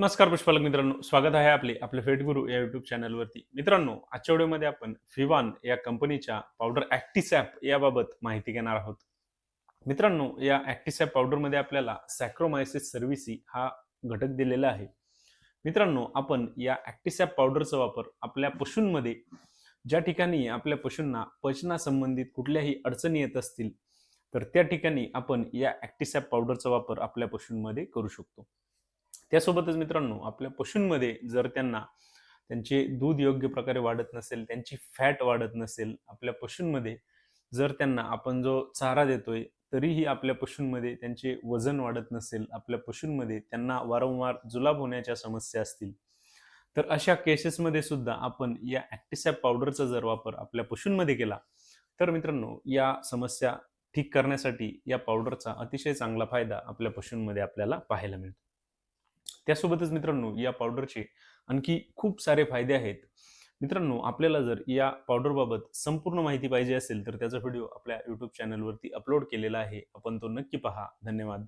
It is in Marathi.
नमस्कार पुष्पालक मित्रांनो, स्वागत आहे आपले फेट गुरु या युट्यूब चॅनलवरती. मित्रांनो, आजच्या व्हिडिओमध्ये आपण फिवान या कंपनीच्या पावडर ॲक्टिसॅप याबाबत माहिती घेणार आहोत. मित्रांनो, या ॲक्टिसॅप पावडरमध्ये आपल्याला सॅक्रोमायसिस सर्व्हिसी हा घटक दिलेला आहे. मित्रांनो, आपण या ॲक्टिसॅप पावडरचा वापर आपल्या पशूंमध्ये ज्या ठिकाणी आपल्या पशूंना पचनासंबंधित कुठल्याही अडचणी येत असतील, तर त्या ठिकाणी आपण या ॲक्टिसॅप पावडरचा वापर आपल्या पशूंमध्ये करू शकतो. त्यासोबतच मित्रांनो, आपल्या पशूंमध्ये जर त्यांचे दूध योग्य प्रकारे वाढत नसेल, त्यांची फॅट वाढत नसेल, आपल्या पशूंमध्ये जर त्यांना आपण जो चारा देतोय, तरीही आपल्या पशूंमध्ये त्यांचे वजन वाढत नसेल, आपल्या पशूंमध्ये त्यांना वारंवार जुलाब होण्याच्या समस्या असतील, तर अशा केसेसमध्ये सुद्धा आपण या ॲक्टिसॅप पावडरचा जर वापर आपल्या पशूंमध्ये केला, तर मित्रांनो, या समस्या ठीक करण्यासाठी या पावडरचा अतिशय चांगला फायदा आपल्या पशूंमध्ये आपल्याला पाहायला मिळतो. त्यासोबतच मित्रांनो, या पावडरचे आणखी खूप सारे फायदे आहेत. मित्रांनो, आपल्याला जर या पावडरबाबत संपूर्ण माहिती पाहिजे असेल, तर त्याचा व्हिडिओ आपल्या YouTube चॅनलवरती अपलोड केलेला आहे. आपण तो नक्की पहा. धन्यवाद.